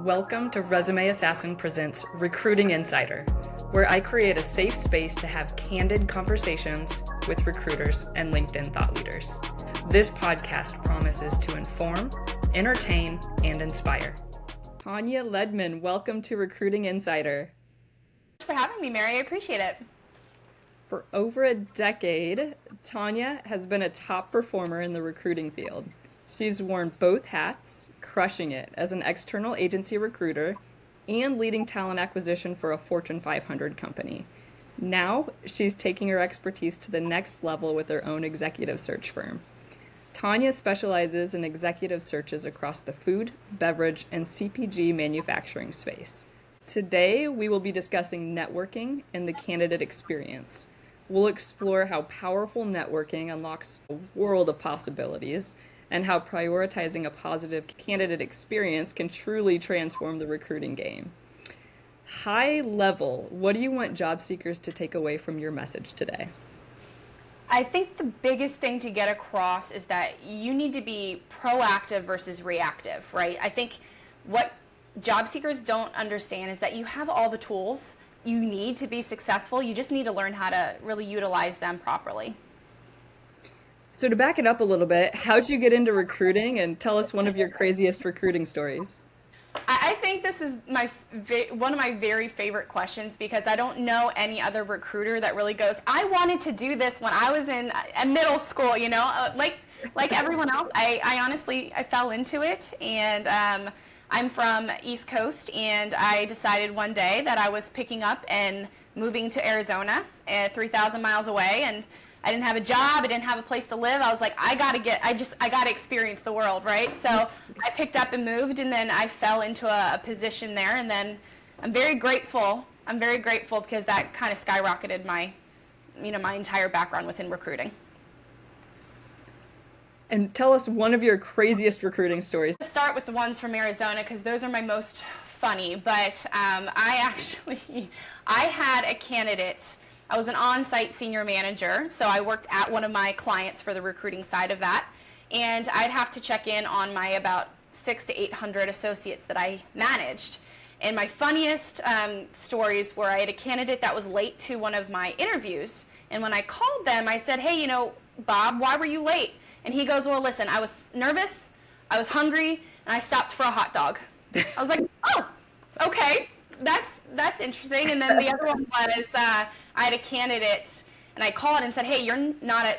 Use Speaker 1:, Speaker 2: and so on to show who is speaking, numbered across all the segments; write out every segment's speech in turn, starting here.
Speaker 1: Welcome to Resume Assassin Presents Recruiting Insider, where I create a safe space to have candid conversations with recruiters and LinkedIn thought leaders. This podcast promises to inform, entertain, and inspire. Tanya Ledman, welcome to Recruiting Insider.
Speaker 2: Thanks for having me, Mary. I appreciate it.
Speaker 1: For over a decade, Tanya has been a top performer in the recruiting field. She's worn both hats, crushing it as an external agency recruiter and leading talent acquisition for a Fortune 500 company. Now, she's taking her expertise to the next level with her own executive search firm. Tanya specializes in executive searches across the food, beverage, and CPG manufacturing space. Today, we will be discussing networking and the candidate experience. We'll explore how powerful networking unlocks a world of possibilities and how prioritizing a positive candidate experience can truly transform the recruiting game. High level, what do you want job seekers to take away from your message today?
Speaker 2: I think the biggest thing to get across is that you need to be proactive versus reactive, right? I think what job seekers don't understand is that you have all the tools you need to be successful. You just need to learn how to really utilize them properly.
Speaker 1: So to back it up a little bit, how'd you get into recruiting, and tell us one of your craziest recruiting stories?
Speaker 2: I think this is one of my very favorite questions because I don't know any other recruiter that really goes, I wanted to do this when I was in middle school, like everyone else. I honestly fell into it, and I'm from East Coast, and I decided one day that I was picking up and moving to Arizona, 3,000 miles away, and I didn't have a job, I didn't have a place to live. I was like, I gotta experience the world, right? So I picked up and moved, and then I fell into a position there, and then I'm very grateful because that kind of skyrocketed my entire background within recruiting.
Speaker 1: And tell us one of your craziest recruiting stories.
Speaker 2: Let's start with the ones from Arizona because those are my most funny, but I had a candidate. I was an on-site senior manager, so I worked at one of my clients for the recruiting side of that, and I'd have to check in on my about 600 to 800 associates that I managed. And my funniest stories were I had a candidate that was late to one of my interviews, and when I called them, I said, hey, Bob, why were you late? And he goes, well, listen, I was nervous, I was hungry, and I stopped for a hot dog. I was like, oh, okay, that's interesting. And then the other one was I had a candidate, and I called and said, hey, you're not at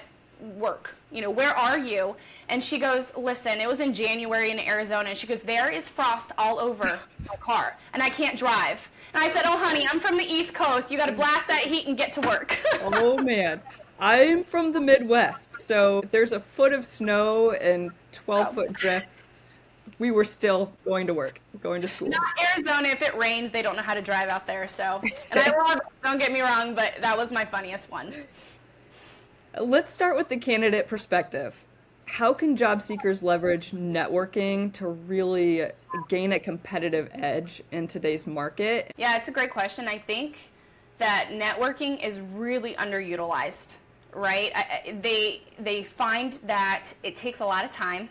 Speaker 2: work. Where are you? And she goes, listen, it was in January in Arizona. And she goes, there is frost all over my car, and I can't drive. And I said, oh, honey, I'm from the East Coast. You got to blast that heat and get to work.
Speaker 1: Oh, man. I'm from the Midwest, so if there's a foot of snow and 12-foot drifts, we were still going to work, going to school.
Speaker 2: Not Arizona. If it rains, they don't know how to drive out there. So, and I love it, don't get me wrong, but that was my funniest ones.
Speaker 1: Let's start with the candidate perspective. How can job seekers leverage networking to really gain a competitive edge in today's market?
Speaker 2: Yeah, it's a great question. I think that networking is really underutilized, right? They find that it takes a lot of time.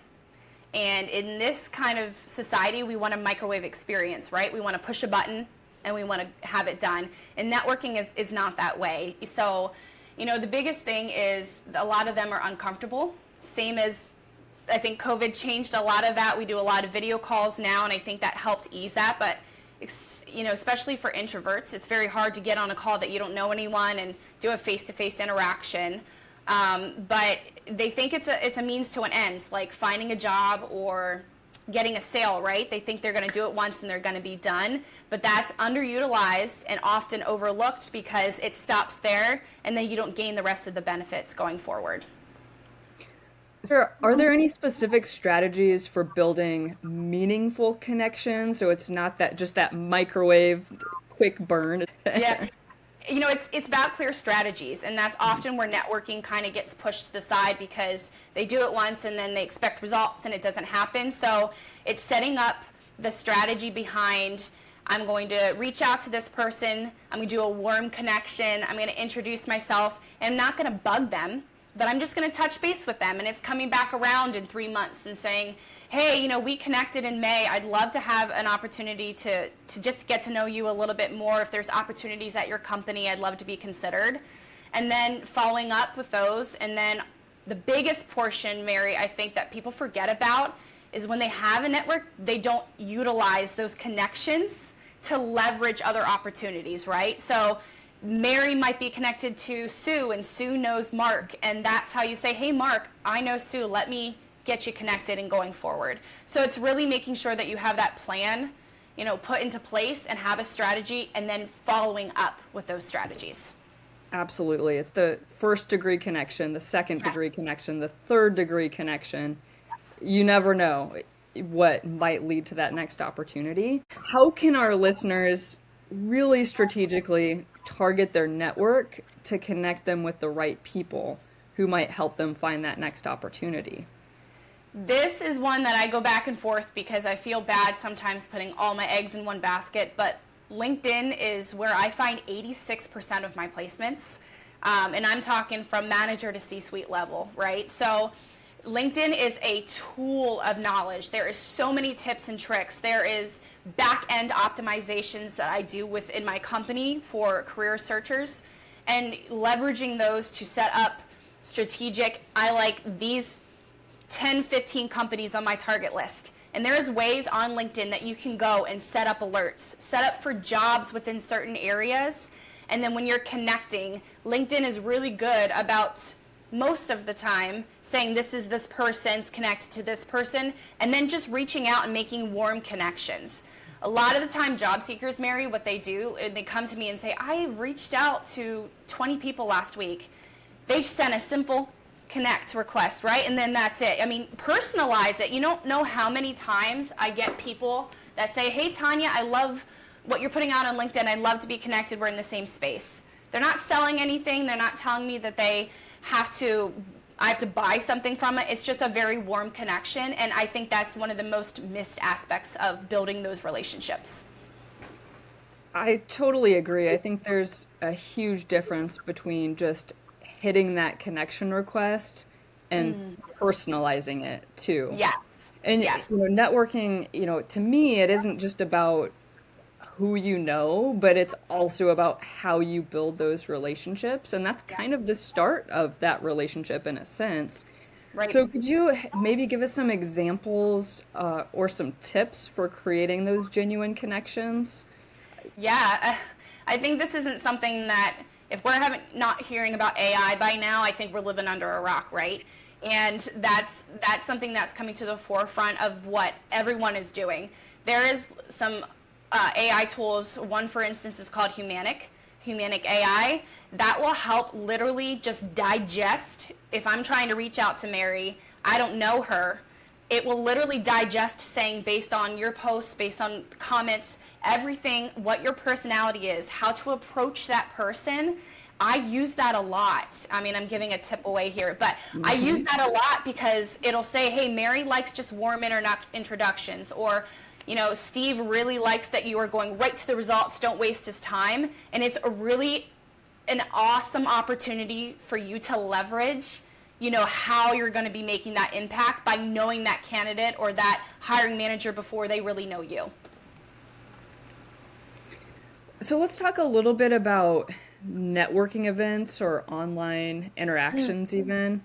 Speaker 2: And in this kind of society, we want a microwave experience, right? We want to push a button and we want to have it done. And networking is not that way. So, the biggest thing is a lot of them are uncomfortable. Same as I think COVID changed a lot of that. We do a lot of video calls now, and I think that helped ease that. But, especially for introverts, it's very hard to get on a call that you don't know anyone and do a face-to-face interaction. But they think it's a means to an end, like finding a job or getting a sale, right? They think they're going to do it once and they're going to be done, but that's underutilized and often overlooked because it stops there and then you don't gain the rest of the benefits going forward.
Speaker 1: Are there any specific strategies for building meaningful connections so it's not just that microwave quick burn?
Speaker 2: Yeah. It's about clear strategies, and that's often where networking kind of gets pushed to the side because they do it once and then they expect results and it doesn't happen. So it's setting up the strategy behind, I'm going to reach out to this person, I'm going to do a warm connection, I'm going to introduce myself, and I'm not going to bug them, that I'm just going to touch base with them, and it's coming back around in 3 months and saying, hey, we connected in May. I'd love to have an opportunity to just get to know you a little bit more. If there's opportunities at your company, I'd love to be considered. And then following up with those. And then the biggest portion, Mary, I think that people forget about is when they have a network, they don't utilize those connections to leverage other opportunities, right? So Mary might be connected to Sue, and Sue knows Mark, and that's how you say, hey, Mark, I know Sue, let me get you connected and going forward. So it's really making sure that you have that plan, put into place and have a strategy, and then following up with those strategies.
Speaker 1: Absolutely. It's the first degree connection, the second degree connection, the third degree connection. You never know what might lead to that next opportunity. How can our listeners really strategically target their network to connect them with the right people who might help them find that next opportunity?
Speaker 2: This is one that I go back and forth because I feel bad sometimes putting all my eggs in one basket, but LinkedIn is where I find 86% of my placements. And I'm talking from manager to C-suite level, right? So LinkedIn is a tool of knowledge. There is so many tips and tricks. There is back-end optimizations that I do within my company for career searchers, and leveraging those to set up strategic, I like these 10, 15 companies on my target list. And there's ways on LinkedIn that you can go and set up alerts, set up for jobs within certain areas. And then when you're connecting, LinkedIn is really good about most of the time saying this is this person's connected to this person, and then just reaching out and making warm connections. A lot of the time job seekers, Mary, what they do, they come to me and say, I reached out to 20 people last week. They sent a simple connect request, right? And then that's it. I mean, personalize it. You don't know how many times I get people that say, hey, Tanya, I love what you're putting out on LinkedIn. I'd love to be connected. We're in the same space. They're not selling anything. They're not telling me that I have to buy something from it. It's just a very warm connection. And I think that's one of the most missed aspects of building those relationships.
Speaker 1: I totally agree. I think there's a huge difference between just hitting that connection request and personalizing it too.
Speaker 2: Yes.
Speaker 1: And
Speaker 2: Yes.
Speaker 1: networking, to me, it isn't just about who you know, but it's also about how you build those relationships. And that's kind of the start of that relationship in a sense.
Speaker 2: Right.
Speaker 1: So could you maybe give us some examples or some tips for creating those genuine connections?
Speaker 2: Yeah. I think this isn't something that, if we're not hearing about AI by now, I think we're living under a rock, right? And that's something that's coming to the forefront of what everyone is doing. There is some AI tools. One, for instance, is called Humanic AI. That will help literally just digest. If I'm trying to reach out to Mary, I don't know her, it will literally digest saying, based on your posts, based on comments, everything, what your personality is, how to approach that person. I use that a lot. I mean, I'm giving a tip away here, but I use that a lot because it'll say, hey, Mary likes just warm introductions, or Steve really likes that you are going right to the results, don't waste his time. And it's an awesome opportunity for you to leverage how you're going to be making that impact by knowing that candidate or that hiring manager before they really know you.
Speaker 1: So let's talk a little bit about networking events or online interactions even.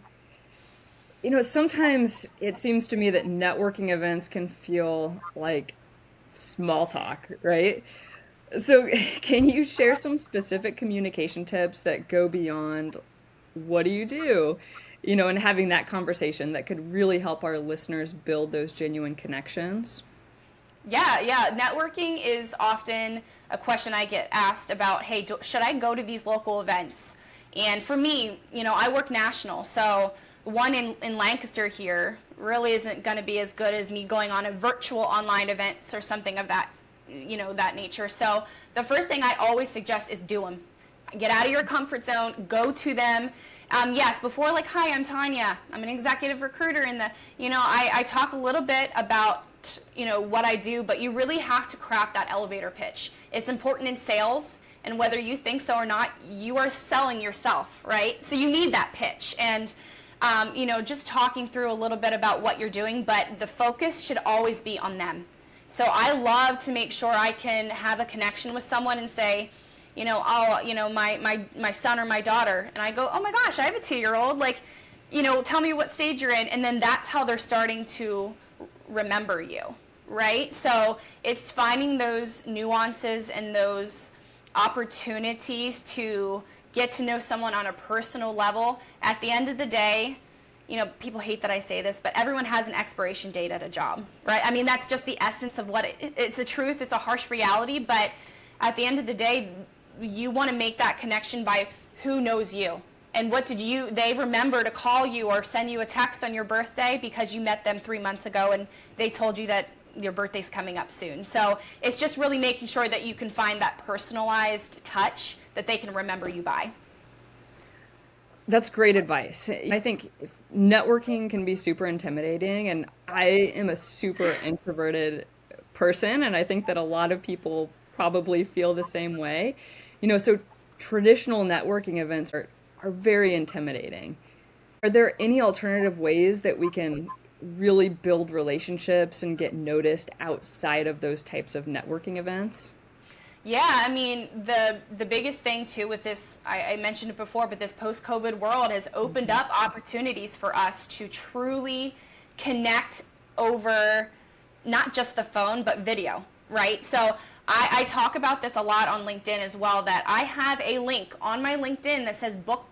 Speaker 1: Sometimes it seems to me that networking events can feel like small talk, right? So can you share some specific communication tips that go beyond what do you do? And having that conversation that could really help our listeners build those genuine connections.
Speaker 2: Yeah. Networking is often a question I get asked about, hey, should I go to these local events? And for me, I work national, so one in Lancaster here really isn't going to be as good as me going on a virtual online events or something of that, that nature. So the first thing I always suggest is do them. Get out of your comfort zone, go to them. Yes, before hi, I'm Tanya. I'm an executive recruiter in the, I talk a little bit about, what I do, but you really have to craft that elevator pitch. It's important in sales. And whether you think so or not, you are selling yourself, right? So you need that pitch. And, just talking through a little bit about what you're doing, but the focus should always be on them. So I love to make sure I can have a connection with someone and say, my son or my daughter. And I go, oh my gosh, I have a 2-year-old. Like, tell me what stage you're in. And then that's how they're starting to remember you, right? So it's finding those nuances and those opportunities to get to know someone on a personal level. At the end of the day, people hate that I say this, but everyone has an expiration date at a job, right? I mean, that's just the essence of what it's the truth. It's a harsh reality, but at the end of the day, you want to make that connection by who knows you. And what did they remember to call you or send you a text on your birthday because you met them 3 months ago and they told you that your birthday's coming up soon. So it's just really making sure that you can find that personalized touch that they can remember you by.
Speaker 1: That's great advice. I think networking can be super intimidating, and I am a super introverted person, and I think that a lot of people probably feel the same way. So traditional networking events are very intimidating. Are there any alternative ways that we can really build relationships and get noticed outside of those types of networking events?
Speaker 2: Yeah, I mean, the biggest thing too with this, I mentioned it before, but this post-COVID world has opened up opportunities for us to truly connect over not just the phone, but video, right? So I talk about this a lot on LinkedIn as well, that I have a link on my LinkedIn that says book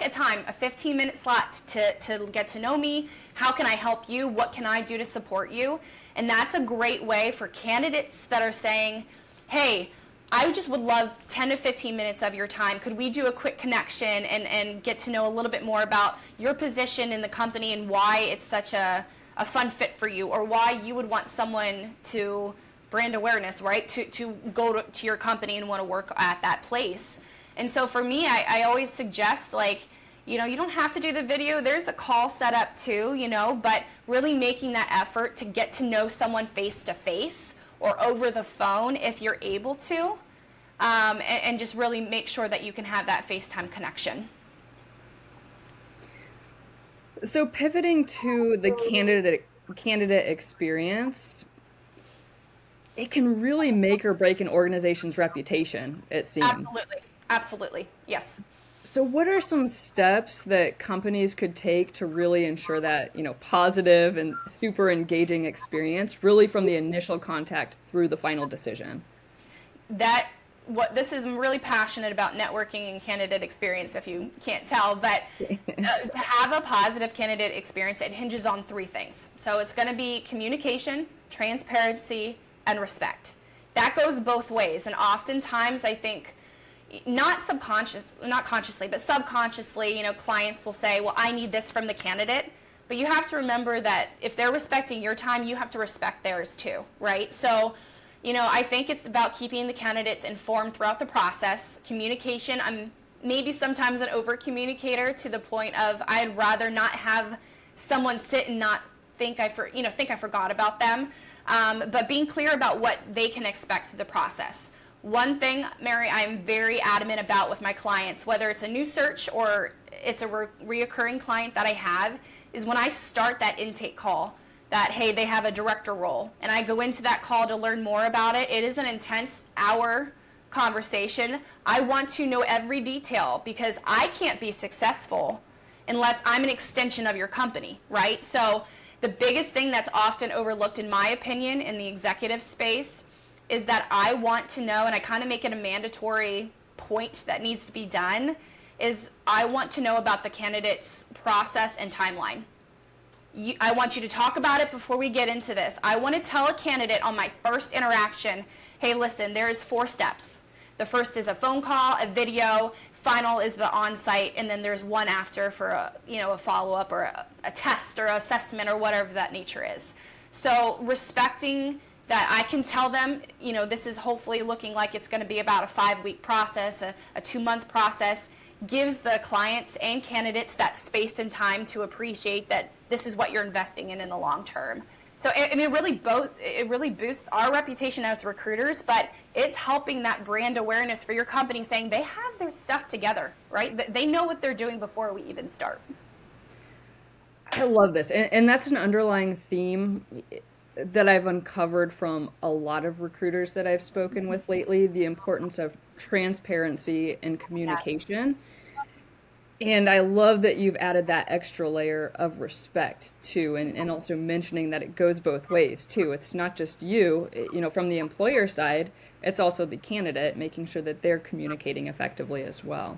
Speaker 2: a time, a 15-minute slot to get to know me. How can I help you? What can I do to support you? And that's a great way for candidates that are saying, hey, I just would love 10 to 15 minutes of your time. Could we do a quick connection and get to know a little bit more about your position in the company and why it's such a fun fit for you, or why you would want someone to brand awareness, right? To go to your company and want to work at that place. And so for me, I always suggest, like, you don't have to do the video. There's a call set up too, but really making that effort to get to know someone face to face or over the phone if you're able to, and just really make sure that you can have that FaceTime connection.
Speaker 1: So pivoting to the candidate experience, it can really make or break an organization's reputation, it seems.
Speaker 2: Absolutely, yes.
Speaker 1: So what are some steps that companies could take to really ensure that, positive and super engaging experience really from the initial contact through the final decision?
Speaker 2: I'm really passionate about networking and candidate experience, if you can't tell, but to have a positive candidate experience, it hinges on 3 things. So it's going to be communication, transparency, and respect. That goes both ways, and oftentimes I think not consciously, but subconsciously, clients will say, well, I need this from the candidate. But you have to remember that if they're respecting your time, you have to respect theirs too, right? So, I think it's about keeping the candidates informed throughout the process. Communication, I'm maybe sometimes an over communicator to the point of I'd rather not have someone sit and not think I forgot about them. But being clear about what they can expect through the process. One thing, Mary, I'm very adamant about with my clients, whether it's a new search or it's a reoccurring client that I have, is when I start that intake call, that, hey, they have a director role, and I go into that call to learn more about it. It is an intense hour conversation. I want to know every detail because I can't be successful unless I'm an extension of your company, right? So the biggest thing that's often overlooked, in my opinion, in the executive space is that I want to know, and I kind of make it a mandatory point that needs to be done, is I want to know about the candidate's process and timeline. I want you to talk about it before we get into this. I want to tell a candidate on my first interaction, hey, listen, there's 4 steps. The first is a phone call, a video, final is the on-site, and then there's one after for a follow-up or a test or assessment or whatever that nature is. So respecting that, I can tell them, this is hopefully looking like it's going to be about a 5-week process, a 2-month process, gives the clients and candidates that space and time to appreciate that this is what you're investing in the long term. So it really boosts our reputation as recruiters, but it's helping that brand awareness for your company, saying they have their stuff together, right? They know what they're doing before we even start.
Speaker 1: I love this. And that's an underlying theme that I've uncovered from a lot of recruiters that I've spoken with lately, the importance of transparency and
Speaker 2: Yes.
Speaker 1: communication. And I love that you've added that extra layer of respect too, and also mentioning that it goes both ways too. It's not just you, from the employer side, it's also the candidate, making sure that they're communicating effectively as well.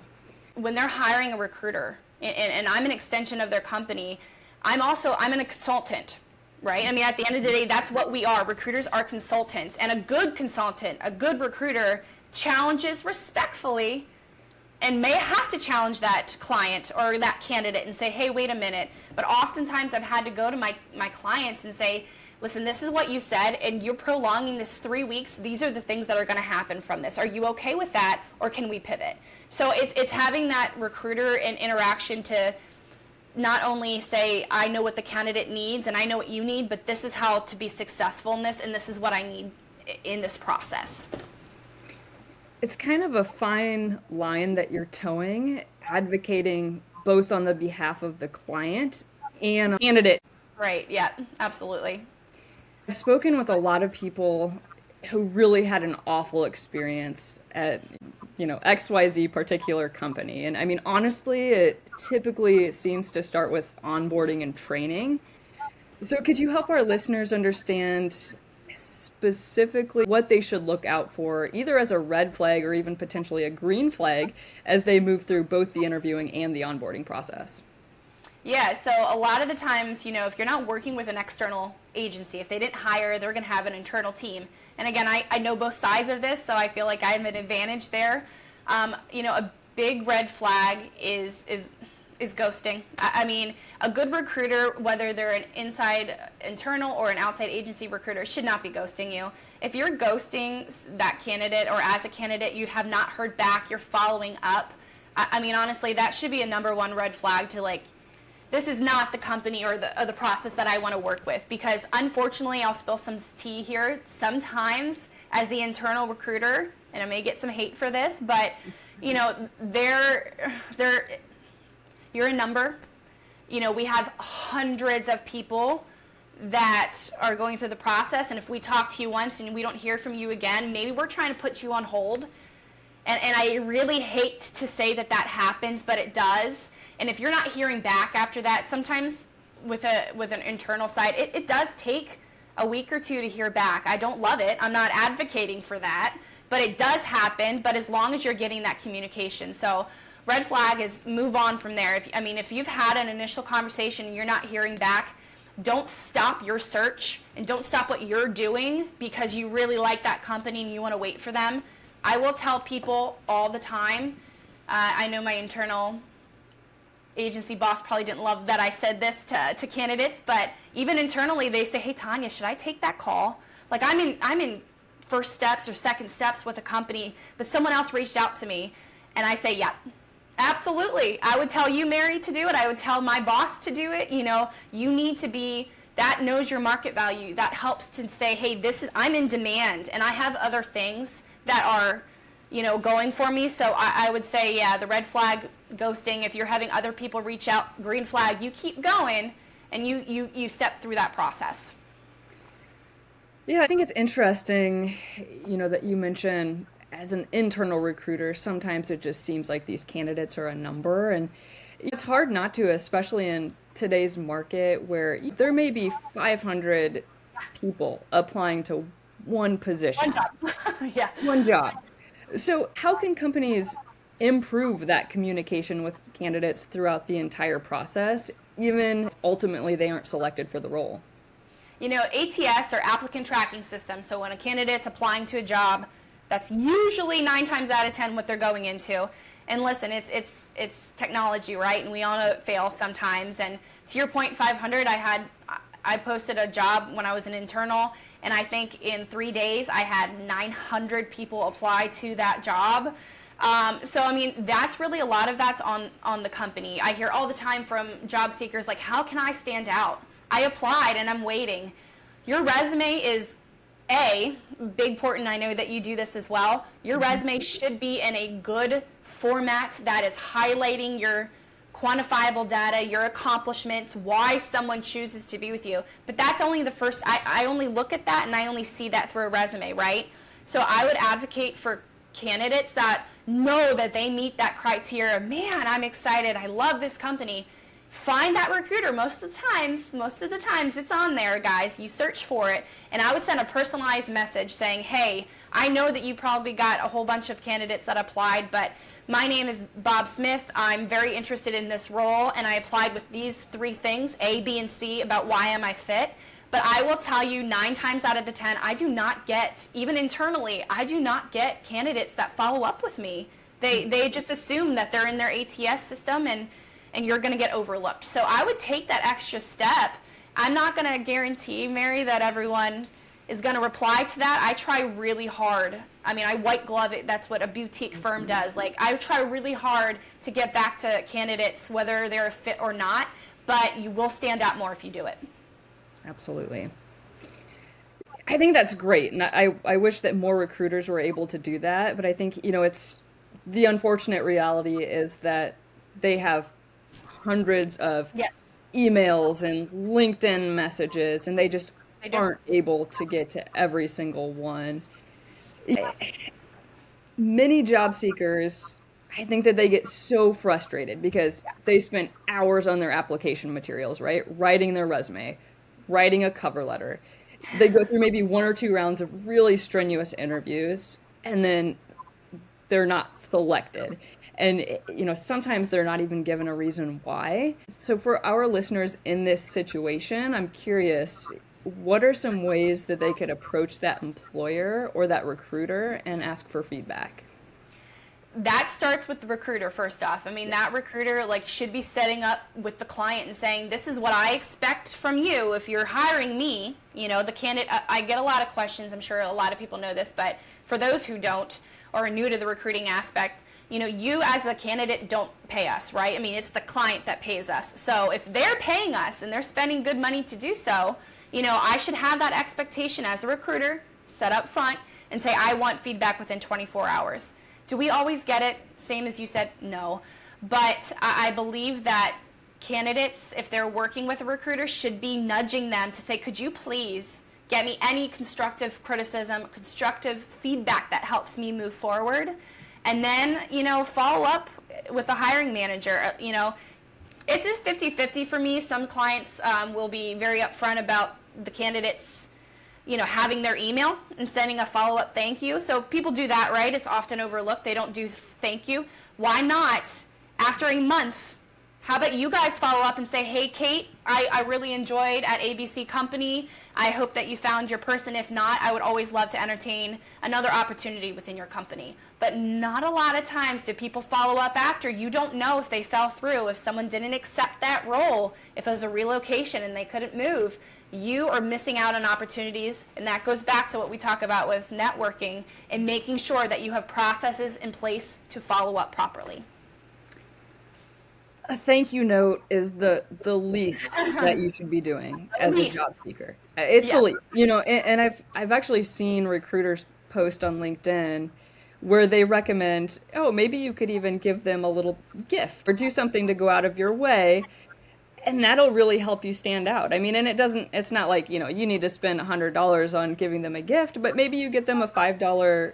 Speaker 2: When they're hiring a recruiter, and I'm an extension of their company, I'm a consultant, right? I mean, at the end of the day, that's what we are. Recruiters are consultants, and a good consultant, a good recruiter, challenges respectfully, and may have to challenge that client or that candidate and say, hey, wait a minute. But oftentimes I've had to go to my clients and say, listen, this is what you said, and you're prolonging this 3 weeks. These are the things that are going to happen from this. Are you okay with that, or can we pivot? So it's having that recruiter and interaction to not only say, I know what the candidate needs and I know what you need, but this is how to be successful in this, and this is what I need in this process.
Speaker 1: It's kind of a fine line that you're towing, advocating both on the behalf of the client and candidate.
Speaker 2: Right, yeah, absolutely.
Speaker 1: I've spoken with a lot of people who really had an awful experience at, XYZ particular company. And I mean, honestly, it typically seems to start with onboarding and training. So could you help our listeners understand specifically what they should look out for, either as a red flag or even potentially a green flag, as they move through both the interviewing and the onboarding process?
Speaker 2: Yeah, so a lot of the times, if you're not working with an external agency, if they didn't hire, they're going to have an internal team. And again, I know both sides of this, so I feel like I have an advantage there. A big red flag is ghosting. I mean, a good recruiter, whether they're an inside internal or an outside agency recruiter, should not be ghosting you. If you're ghosting that candidate, or as a candidate you have not heard back, you're following up, I mean, honestly, that should be a number one red flag to, like, this is not the company or the process that I want to work with. Because unfortunately, I'll spill some tea here, sometimes as the internal recruiter, and I may get some hate for this, but you're a number. We have hundreds of people that are going through the process, and if we talk to you once and we don't hear from you again, maybe we're trying to put you on hold. And I really hate to say that happens, but it does. And if you're not hearing back after that, sometimes with an internal side, it does take a week or two to hear back. I don't love it. I'm not advocating for that, but it does happen. But as long as you're getting that communication. So red flag is move on from there. If you've had an initial conversation and you're not hearing back, don't stop your search and don't stop what you're doing because you really like that company and you want to wait for them. I will tell people all the time, I know my internal agency boss probably didn't love that I said this to candidates, but even internally they say, hey, Tanya, should I take that call? Like, I'm in first steps or second steps with a company, but someone else reached out to me, and I say, yeah, absolutely. I would tell you, Mary, to do it. I would tell my boss to do it. You need to be, that knows your market value. That helps to say, hey, I'm in demand, and I have other things that are going for me. So I would say, yeah, the red flag, ghosting. If you're having other people reach out, green flag, you keep going and you step through that process.
Speaker 1: Yeah, I think it's interesting, that you mention as an internal recruiter, sometimes it just seems like these candidates are a number, and it's hard not to, especially in today's market where there may be 500 people applying to one position.
Speaker 2: One job. Yeah.
Speaker 1: One job. So how can companies improve that communication with candidates throughout the entire process, even if ultimately they aren't selected for the role?
Speaker 2: ATS, or applicant tracking system. So when a candidate's applying to a job, that's usually 9 times out of 10 what they're going into. And listen, it's technology, right? And we all know it fails sometimes. And to your point, 500, I posted a job when I was an internal, and I think in 3 days I had 900 people apply to that job. That's really a lot of that's on the company. I hear all the time from job seekers, like, how can I stand out? I applied and I'm waiting. Your resume is big important. I know that you do this as well. Your resume should be in a good format that is highlighting your quantifiable data, your accomplishments, why someone chooses to be with you. But that's only the first, I only look at that and I only see that through a resume, right? So I would advocate for candidates that know that they meet that criteria. Man, I'm excited. I love this company. Find that recruiter. Most of the times it's on there, guys. You search for it, and I would send a personalized message saying, hey, I know that you probably got a whole bunch of candidates that applied, but my name is Bob Smith. I'm very interested in this role, and I applied with these 3 things, A, B, and C, about why am I fit. But I will tell you 9 times out of the 10, I do not get, even internally, I do not get candidates that follow up with me. They just assume that they're in their ATS system and you're going to get overlooked. So I would take that extra step. I'm not going to guarantee, Mary, that everyone is going to reply to that. I try really hard. I mean, I white glove it. That's what a boutique firm does. Like, I try really hard to get back to candidates, whether they're a fit or not, but you will stand out more if you do it.
Speaker 1: Absolutely. I think that's great. And I wish that more recruiters were able to do that. But I think, it's the unfortunate reality is that they have hundreds of emails and LinkedIn messages, and they just aren't able to get to every single one. Many job seekers, I think that they get so frustrated because they spent hours on their application materials, right? Writing their resume, writing a cover letter. They go through maybe 1 or 2 rounds of really strenuous interviews, and then they're not selected. And, sometimes they're not even given a reason why. So for our listeners in this situation, I'm curious, what are some ways that they could approach that employer or that recruiter and ask for feedback?
Speaker 2: That starts with the recruiter first off. I mean, that recruiter should be setting up with the client and saying, this is what I expect from you if you're hiring me. The candidate, I get a lot of questions. I'm sure a lot of people know this, but for those who don't or are new to the recruiting aspect, you as a candidate don't pay us, right? I mean, it's the client that pays us. So if they're paying us and they're spending good money to do so, I should have that expectation as a recruiter set up front and say, I want feedback within 24 hours. Do we always get it? Same as you said, no. But I believe that candidates, if they're working with a recruiter, should be nudging them to say, could you please get me any constructive criticism, constructive feedback that helps me move forward? And then, follow up with the hiring manager. It's a 50-50 for me. Some clients will be very upfront about the candidates, having their email and sending a follow-up thank you. So people do that, right? It's often overlooked. They don't do thank you. Why not, after a month, how about you guys follow up and say, hey, Kate, I really enjoyed at ABC Company. I hope that you found your person. If not, I would always love to entertain another opportunity within your company. But not a lot of times do people follow up after. You don't know if they fell through, if someone didn't accept that role, if it was a relocation and they couldn't move. You are missing out on opportunities, and that goes back to what we talk about with networking and making sure that you have processes in place to follow up properly.
Speaker 1: A thank you note is the least that you should be doing as a job seeker. It's the least, and I've actually seen recruiters post on LinkedIn where they recommend, maybe you could even give them a little gift or do something to go out of your way, and that'll really help you stand out. I mean, and it's not like, you need to spend $100 on giving them a gift, but maybe you get them a $5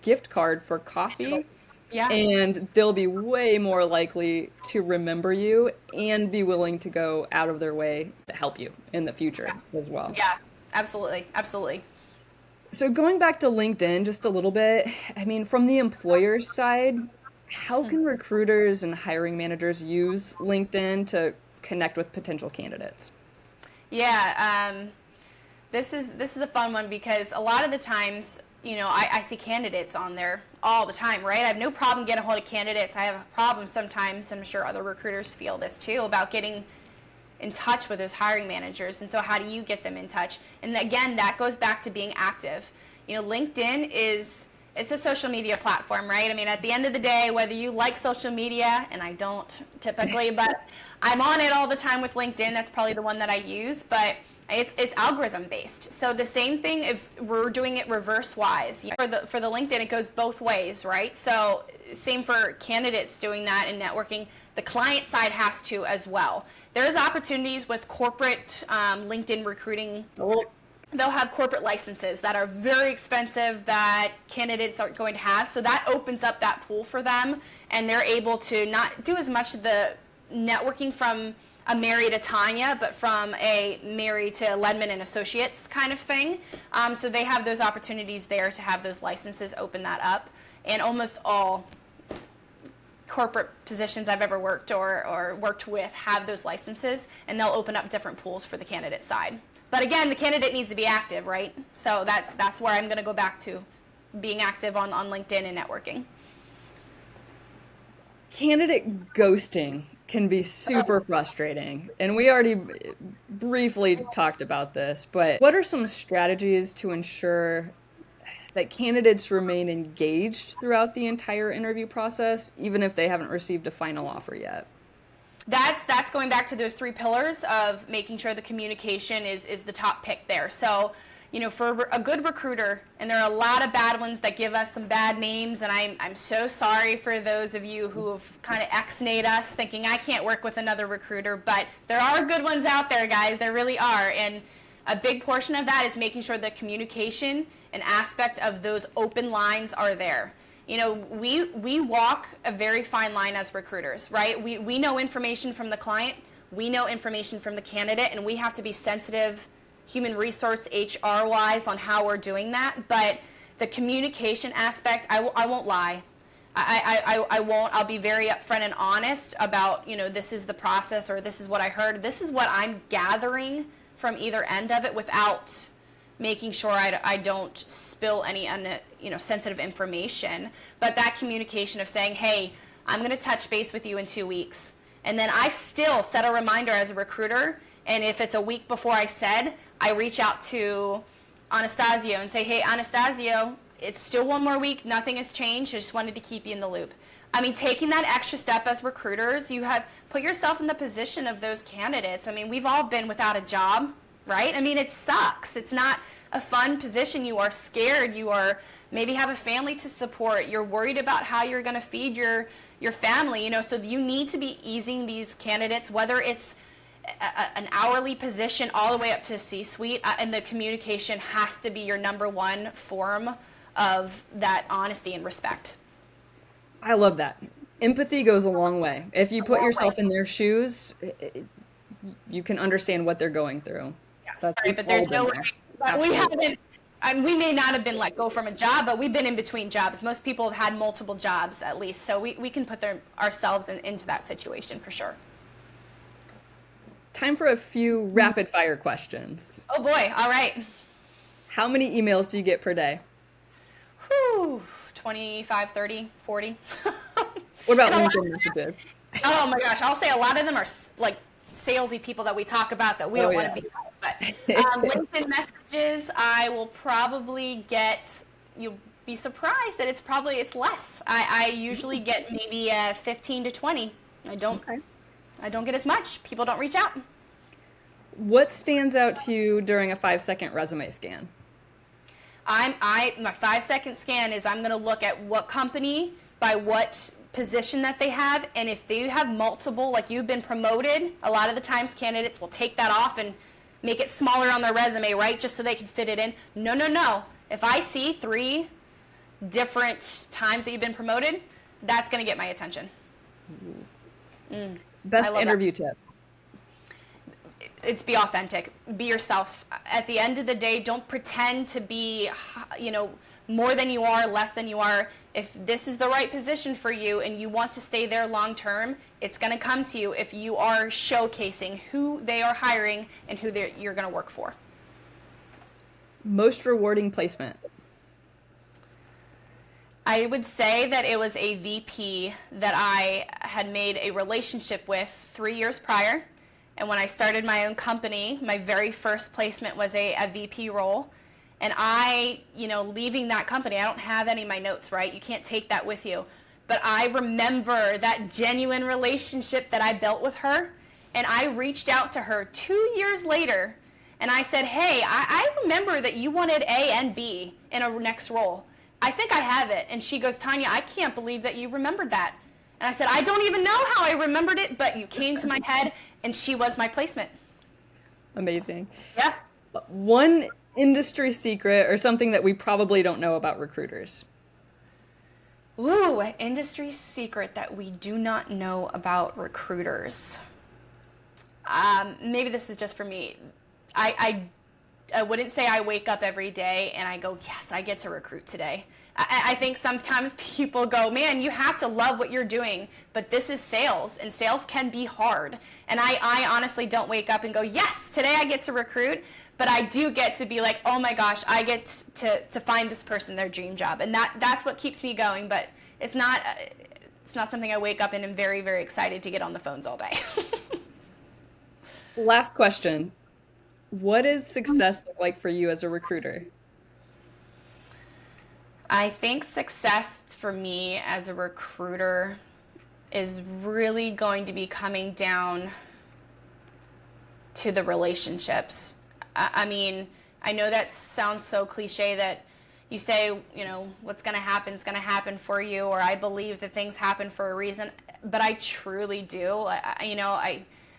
Speaker 1: gift card for coffee. Yeah. And they'll be way more likely to remember you and be willing to go out of their way to help you in the future as well.
Speaker 2: Yeah, absolutely. Absolutely.
Speaker 1: So going back to LinkedIn just a little bit, I mean, from the employer's side, how can recruiters and hiring managers use LinkedIn to connect with potential candidates?
Speaker 2: Yeah, this is a fun one because a lot of the times, I see candidates on there all the time, right? I have no problem getting a hold of candidates. I have a problem sometimes, I'm sure other recruiters feel this too, about getting in touch with those hiring managers. And so how do you get them in touch? And again, that goes back to being active. LinkedIn it's a social media platform, right? I mean, at the end of the day, whether you like social media, and I don't typically, but I'm on it all the time with LinkedIn. That's probably the one that I use. But It's algorithm based. So the same thing if we're doing it reverse wise. For the LinkedIn, it goes both ways, right? So same for candidates doing that and networking. The client side has to as well. There's opportunities with corporate LinkedIn recruiting. They'll have corporate licenses that are very expensive that candidates aren't going to have. So that opens up that pool for them, and they're able to not do as much of the networking from a Mary to Tanya, but from a Mary to Ledman and Associates kind of thing. So they have those opportunities there to have those licenses open that up. And almost all corporate positions I've ever worked or worked with have those licenses, and they'll open up different pools for the candidate side. But again, the candidate needs to be active, right? So that's where I'm going to go back to being active on LinkedIn and networking.
Speaker 1: Candidate ghosting can be super frustrating, and we already briefly talked about this, but what are some strategies to ensure that candidates remain engaged throughout the entire interview process, even if they haven't received a final offer yet?
Speaker 2: That's going back to those 3 pillars of making sure the communication is the top pick there. So, for a good recruiter, and there are a lot of bad ones that give us some bad names, and I'm so sorry for those of you who have kind of X-nayed us thinking I can't work with another recruiter, but there are good ones out there, guys. There really are. And a big portion of that is making sure the communication and aspect of those open lines are there. We walk a very fine line as recruiters, right? We know information from the client, we know information from the candidate, and we have to be sensitive, human resource, HR-wise, on how we're doing that. But the communication aspect, I won't lie. I won't. I'll be very upfront and honest about, this is the process, or this is what I heard. This is what I'm gathering from either end of it without making sure I don't spill any sensitive information. But that communication of saying, hey, I'm going to touch base with you in 2 weeks. And then I still set a reminder as a recruiter. And if it's a week before I said, I reach out to Anastasio and say, hey, Anastasio, it's still 1 more week. Nothing has changed. I just wanted to keep you in the loop. I mean, taking that extra step as recruiters, you have put yourself in the position of those candidates. I mean, we've all been without a job, right? I mean, it sucks. It's not a fun position. You are scared. You are maybe have a family to support. You're worried about how you're going to feed your family, so you need to be easing these candidates, whether it's an hourly position all the way up to C-suite, and the communication has to be your number one form of that honesty and respect.
Speaker 1: I love that. Empathy goes a long way. If you put yourself in their shoes, you can understand what they're going through.
Speaker 2: Yeah. Right, but there's no way. We haven't. We may not have been let go from a job, but we've been in between jobs. Most people have had multiple jobs at least, so we can put ourselves into that situation for sure.
Speaker 1: Time for a few rapid fire questions.
Speaker 2: Oh boy, all right.
Speaker 1: How many emails do you get per day?
Speaker 2: Whew, 25, 30, 40.
Speaker 1: What about LinkedIn messages?
Speaker 2: Oh my gosh, I'll say a lot of them are like salesy people that we talk about that we don't want to be like. But LinkedIn messages, I will probably get, you'll be surprised that it's less. I usually get maybe 15 to 20. I don't get as much. People don't reach out.
Speaker 1: What stands out to you during a 5-second resume scan?
Speaker 2: My 5-second scan is I'm going to look at what company, by what position that they have, and if they have multiple, like you've been promoted, a lot of the times candidates will take that off and make it smaller on their resume, right, just so they can fit it in. No. If I see 3 different times that you've been promoted, that's going to get my attention.
Speaker 1: Best interview tip?
Speaker 2: It's be authentic. Be yourself. At the end of the day, don't pretend to be, more than you are, less than you are. If this is the right position for you and you want to stay there long term, it's going to come to you if you are showcasing who they are hiring and who you're going to work for.
Speaker 1: Most rewarding placement?
Speaker 2: I would say that it was a VP that I had made a relationship with 3 years prior. And when I started my own company, my very first placement was a VP role. And I, leaving that company, I don't have any of my notes, right? You can't take that with you. But I remember that genuine relationship that I built with her. And I reached out to her 2 years later And I said, hey, I remember that you wanted A and B in a next role. I think I have it. And she goes, Tanya, I can't believe that you remembered that. And I said, I don't even know how I remembered it, but you came to my head, and she was my placement.
Speaker 1: Amazing.
Speaker 2: Yeah.
Speaker 1: One industry secret or something that we probably don't know about recruiters.
Speaker 2: Ooh, an industry secret that we do not know about recruiters. Maybe this is just for me. I wouldn't say I wake up every day and I go, yes, I get to recruit today. I think sometimes people go, man, you have to love what you're doing, but this is sales, and sales can be hard. And I honestly don't wake up and go, yes, today I get to recruit, but I do get to be like, oh my gosh, I get to find this person their dream job. And that's what keeps me going, but it's not something I wake up and am very, very excited to get on the phones all day.
Speaker 1: Last question. What does success look like for you as a recruiter?
Speaker 2: I think success for me as a recruiter is really going to be coming down to the relationships. I mean, I know that sounds so cliche that you say, you know, what's going to happen is going to happen for you, or I believe that things happen for a reason, but I truly do.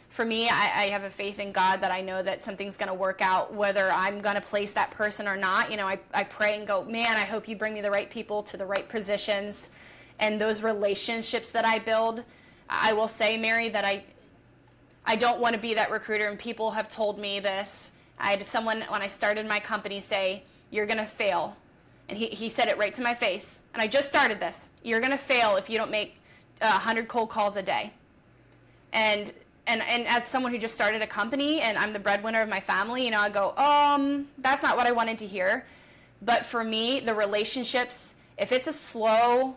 Speaker 2: For me, I have a faith in God that I know that something's going to work out, whether I'm going to place that person or not. You know, I pray and go, man, I hope you bring me the right people to the right positions. And those relationships that I build, I will say, Mary, that I don't want to be that recruiter, and people have told me this. I had someone, when I started my company, say, you're going to fail. And he said it right to my face. And I just started this. You're going to fail if you don't make 100 cold calls a day. And as someone who just started a company and I'm the breadwinner of my family, you know, I go, that's not what I wanted to hear. But for me, the relationships, if it's a slow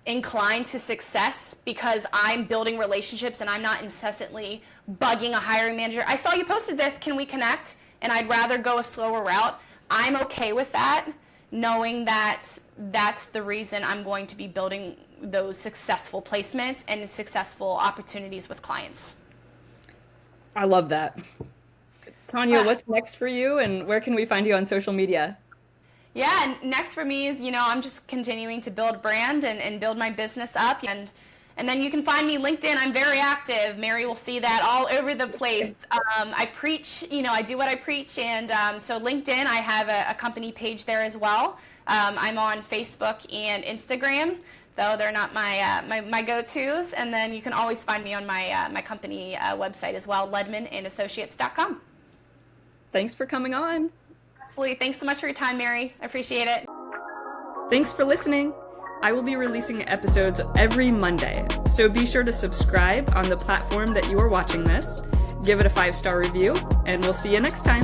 Speaker 2: incline to success because I'm building relationships and I'm not incessantly bugging a hiring manager, I saw you posted this, can we connect? And I'd rather go a slower route. I'm okay with that, knowing that that's the reason I'm going to be building those successful placements and successful opportunities with clients.
Speaker 1: I love that. Tanya, what's next for you, and where can we find you on social media?
Speaker 2: Yeah, and next for me is, you know, I'm just continuing to build brand and build my business up. And then you can find me LinkedIn. I'm very active. Mary will see that all over the place. I preach, you know, I do what I preach. And so LinkedIn, I have a company page there as well. I'm on Facebook and Instagram, though they're not my go-tos. And then you can always find me on my company website as well, ledmanassociates.com.
Speaker 1: Thanks for coming on.
Speaker 2: Absolutely. Thanks so much for your time, Mary. I appreciate it.
Speaker 1: Thanks for listening. I will be releasing episodes every Monday, so be sure to subscribe on the platform that you are watching this, give it a 5-star review, and we'll see you next time.